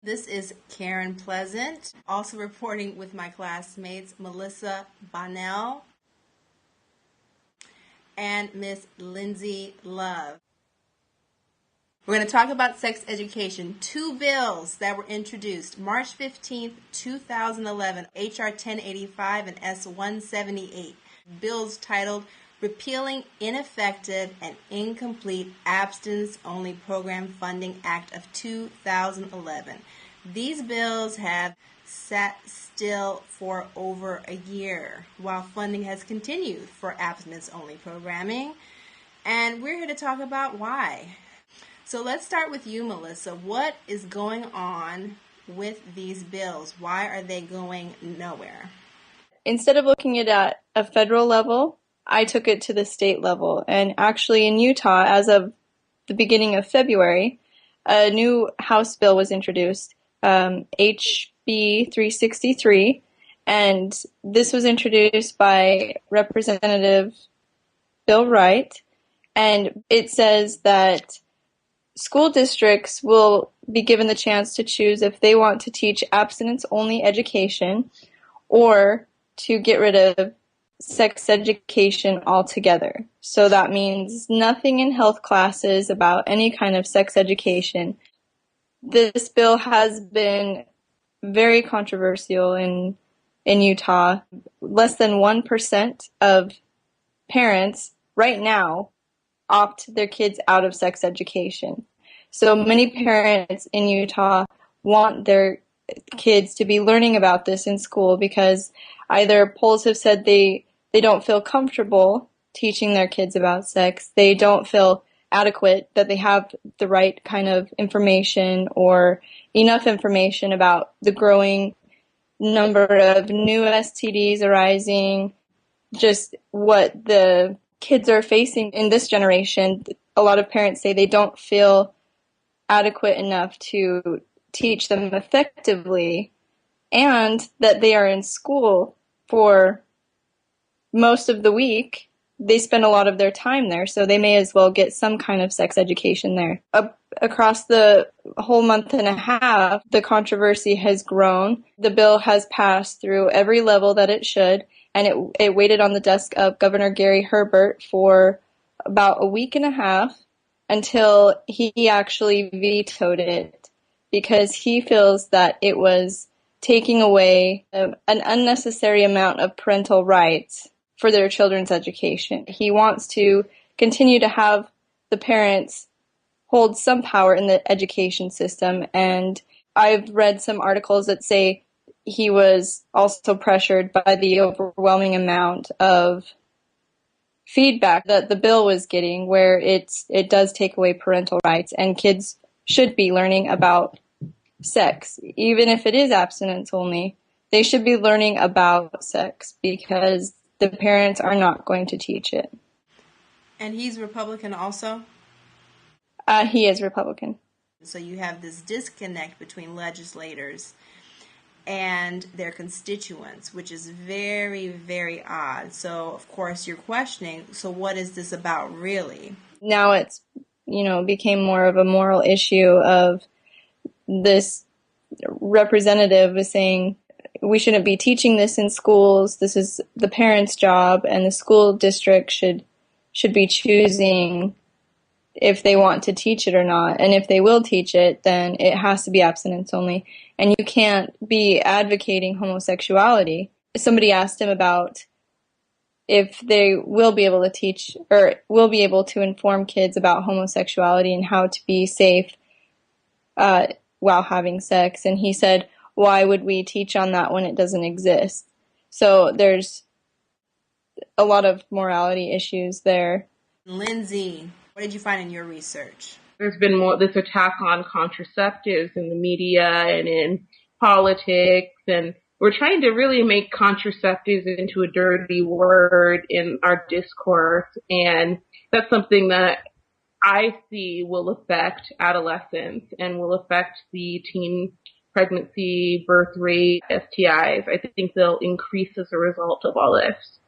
This is Karen Pleasant, also reporting with my classmates Melissa Bonnell and Miss Lindsay Love. We're going to talk about sex education. Two bills that were introduced March 15th, 2011, H.R. 1085 and S. 178. Bills titled Repealing Ineffective and Incomplete Abstinence-Only Program Funding Act of 2011. These bills have sat still for over a year while funding has continued for abstinence-only programming. And we're here to talk about why. So let's start with you, Melissa. What is going on with these bills? Why are they going nowhere? Instead of looking at it at a federal level, I took it to the state level. And actually in Utah, as of the beginning of February, a new House bill was introduced, HB 363, and this was introduced by Representative Bill Wright, and it says that school districts will be given the chance to choose if they want to teach abstinence-only education or to get rid of sex education altogether. So that means nothing in health classes about any kind of sex education. This bill has been very controversial in Utah. Less than 1% of parents right now opt their kids out of sex education. So many parents in Utah want their kids to be learning about this in school because either polls have said they don't feel comfortable teaching their kids about sex, they don't feel adequate, that they have the right kind of information or enough information about the growing number of new STDs arising, just what the kids are facing in this generation. A lot of parents say they don't feel adequate enough to teach them effectively, and that they are in school for most of the week. They spend a lot of their time there, so they may as well get some kind of sex education there. Across the whole month and a half, the controversy has grown. The bill has passed through every level that it should, and it waited on the desk of Governor Gary Herbert for about a week and a half until he actually vetoed it because he feels that it was taking away an unnecessary amount of parental rights for their children's education. He wants to continue to have the parents hold some power in the education system, and I've read some articles that say he was also pressured by the overwhelming amount of feedback that the bill was getting, where it does take away parental rights, and kids should be learning about sex. Even if it is abstinence only, they should be learning about sex because the parents are not going to teach it. And he's Republican also? He is Republican. So you have this disconnect between legislators and their constituents, which is very, very odd. So, of course, you're questioning, so what is this about really? Now it's, became more of a moral issue of this representative was saying, we shouldn't be teaching this in schools. This is the parents' job, and the school district should be choosing if they want to teach it or not. And if they will teach it, then it has to be abstinence only. And you can't be advocating homosexuality. Somebody asked him about if they will be able to teach or will be able to inform kids about homosexuality and how to be safe while having sex. And he said, why would we teach on that when it doesn't exist? So there's a lot of morality issues there. Lindsay, what did you find in your research? There's been more this attack on contraceptives in the media and in politics, and we're trying to really make contraceptives into a dirty word in our discourse, and that's something that I see will affect adolescents and will affect the teen pregnancy, birth rate, STIs. I think they'll increase as a result of all this.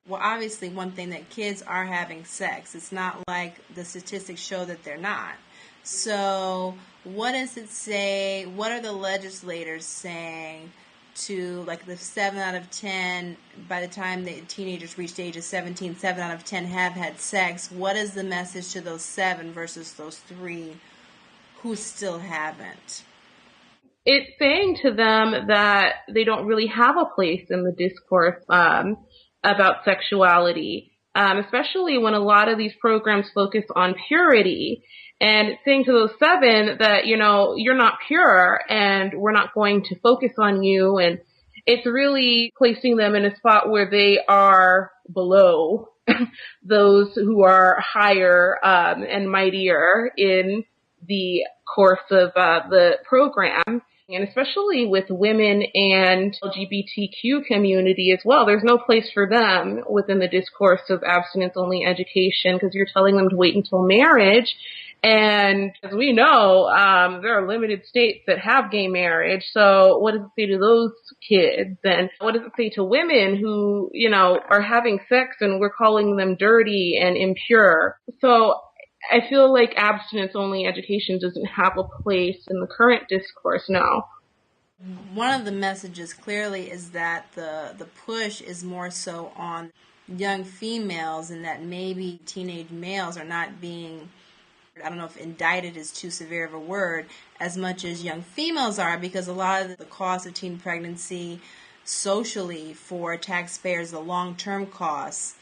Well, obviously, one thing that kids are having sex. It's not like the statistics show that they're not. So what does it say? What are the legislators saying to, like, the 7 out of 10, by the time the teenagers reach the age of 17, 7 out of 10 have had sex? What is the message to those 7 versus those 3 who still haven't? It's saying to them that they don't really have a place in the discourse about sexuality, especially when a lot of these programs focus on purity. And it's saying to those 7 that, you're not pure and we're not going to focus on you. And it's really placing them in a spot where they are below those who are higher and mightier in the course of the program. And especially with women and LGBTQ community as well, there's no place for them within the discourse of abstinence-only education, because you're telling them to wait until marriage. And as we know, there are limited states that have gay marriage. So what does it say to those kids? And what does it say to women who, are having sex and we're calling them dirty and impure? So I feel like abstinence-only education doesn't have a place in the current discourse now. One of the messages clearly is that the push is more so on young females, and that maybe teenage males are not being, I don't know if indicted is too severe of a word, as much as young females are, because a lot of the cost of teen pregnancy socially for taxpayers, the long-term costs,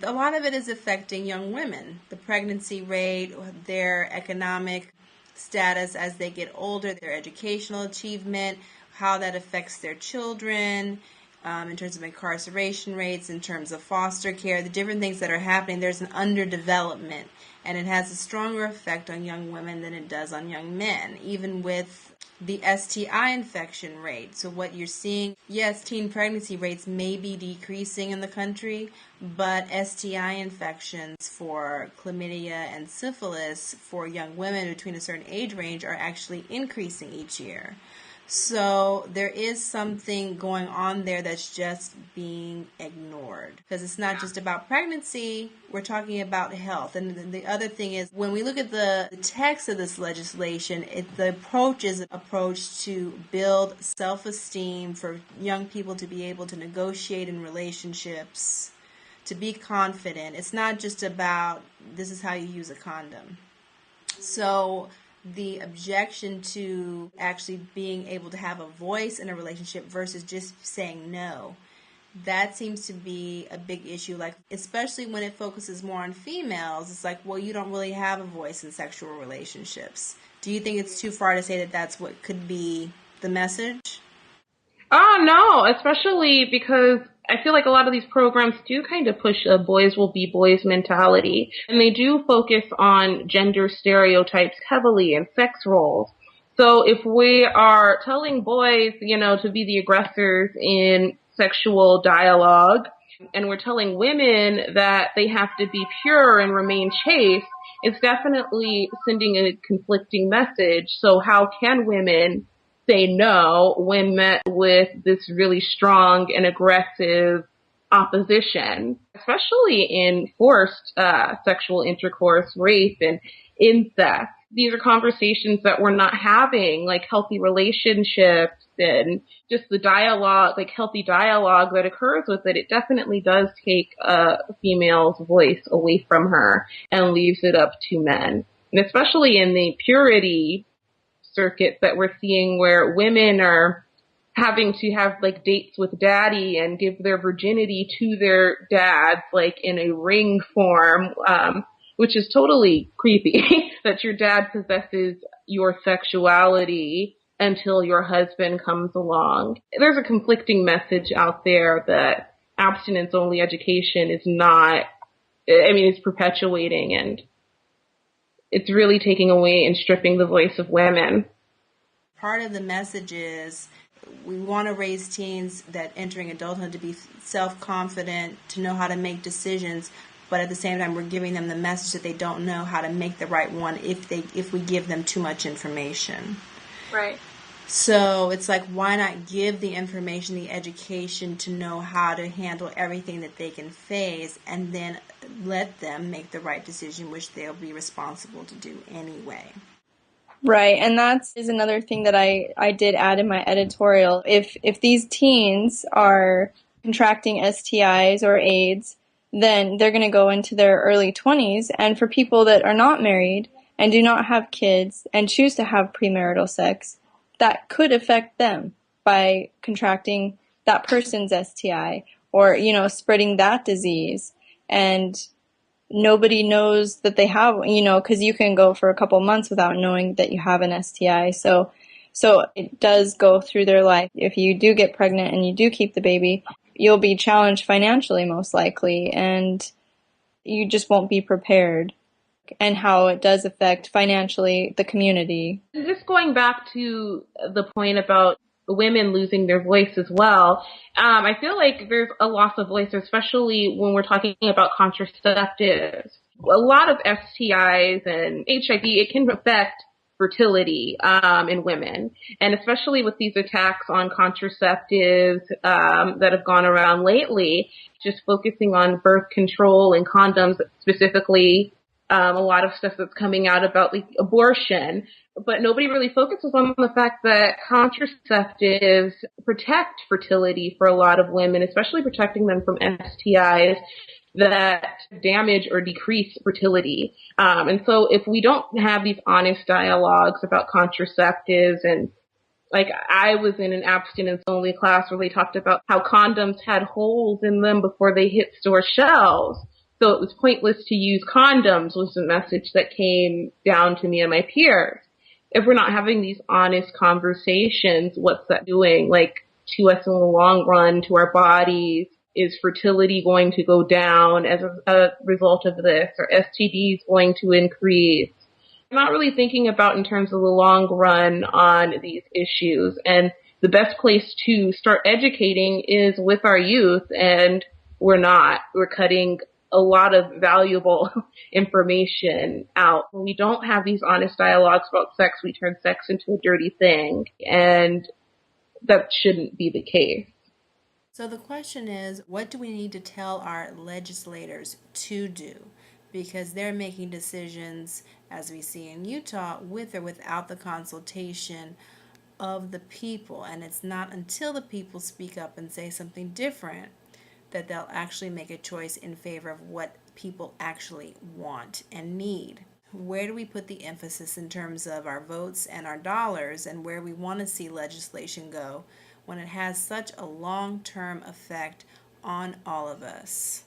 a lot of it is affecting young women. The pregnancy rate, their economic status as they get older, their educational achievement, how that affects their children, in terms of incarceration rates, in terms of foster care, the different things that are happening. There's an underdevelopment, and it has a stronger effect on young women than it does on young men, even with the STI infection rate. So what you're seeing, yes, teen pregnancy rates may be decreasing in the country, but STI infections for chlamydia and syphilis for young women between a certain age range are actually increasing each year. So there is something going on there that's just being ignored, because it's not just about pregnancy. We're talking about health. And the other thing is, when we look at the text of this legislation, the approach is an approach to build self-esteem for young people to be able to negotiate in relationships, to be confident. It's not just about, this is how you use a condom. So the objection to actually being able to have a voice in a relationship versus just saying no, that seems to be a big issue. Like, especially when it focuses more on females, it's like, well, you don't really have a voice in sexual relationships. Do you think it's too far to say that that's what could be the message? Oh, no, especially because I feel like a lot of these programs do kind of push a boys will be boys mentality, and they do focus on gender stereotypes heavily and sex roles. So if we are telling boys, to be the aggressors in sexual dialogue, and we're telling women that they have to be pure and remain chaste, it's definitely sending a conflicting message. So how can women say no when met with this really strong and aggressive opposition, especially in forced sexual intercourse, rape, and incest? These are conversations that we're not having, like healthy relationships and just the dialogue, like healthy dialogue that occurs with it. It definitely does take a female's voice away from her and leaves it up to men. And especially in the purity circuits that we're seeing, where women are having to have like dates with daddy and give their virginity to their dads, like in a ring form, which is totally creepy that your dad possesses your sexuality until your husband comes along. There's a conflicting message out there that abstinence only education is not, it's perpetuating, and it's really taking away and stripping the voice of women. Part of the message is we want to raise teens that entering adulthood to be self-confident, to know how to make decisions, but at the same time we're giving them the message that they don't know how to make the right one if we give them too much information. Right. So it's like, why not give the information, the education to know how to handle everything that they can face, and then let them make the right decision, which they'll be responsible to do anyway. Right, and that is another thing that I did add in my editorial. If these teens are contracting STIs or AIDS, then they're going to go into their early 20s. And for people that are not married and do not have kids and choose to have premarital sex, that could affect them by contracting that person's STI or, spreading that disease. And nobody knows that they have, because you can go for a couple months without knowing that you have an STI. So it does go through their life. If you do get pregnant and you do keep the baby, you'll be challenged financially most likely, and you just won't be prepared. And how it does affect financially the community. Just going back to the point about women losing their voice as well, I feel like there's a loss of voice, especially when we're talking about contraceptives. A lot of STIs and HIV, it can affect fertility in women, and especially with these attacks on contraceptives that have gone around lately, just focusing on birth control and condoms specifically. A lot of stuff that's coming out about like abortion, but nobody really focuses on the fact that contraceptives protect fertility for a lot of women, especially protecting them from STIs that damage or decrease fertility. And so if we don't have these honest dialogues about contraceptives, and like I was in an abstinence only class where they talked about how condoms had holes in them before they hit store shelves. So it was pointless to use condoms was the message that came down to me and my peers. If we're not having these honest conversations, what's that doing? Like to us in the long run, to our bodies? Is fertility going to go down as a result of this? Are STDs going to increase? I'm not really thinking about in terms of the long run on these issues. And the best place to start educating is with our youth, and we're not. We're cutting a lot of valuable information out. When we don't have these honest dialogues about sex, we turn sex into a dirty thing, and that shouldn't be the case. So the question is, what do we need to tell our legislators to do? Because they're making decisions, as we see in Utah, with or without the consultation of the people. And it's not until the people speak up and say something different that they'll actually make a choice in favor of what people actually want and need. Where do we put the emphasis in terms of our votes and our dollars, and where we want to see legislation go when it has such a long-term effect on all of us?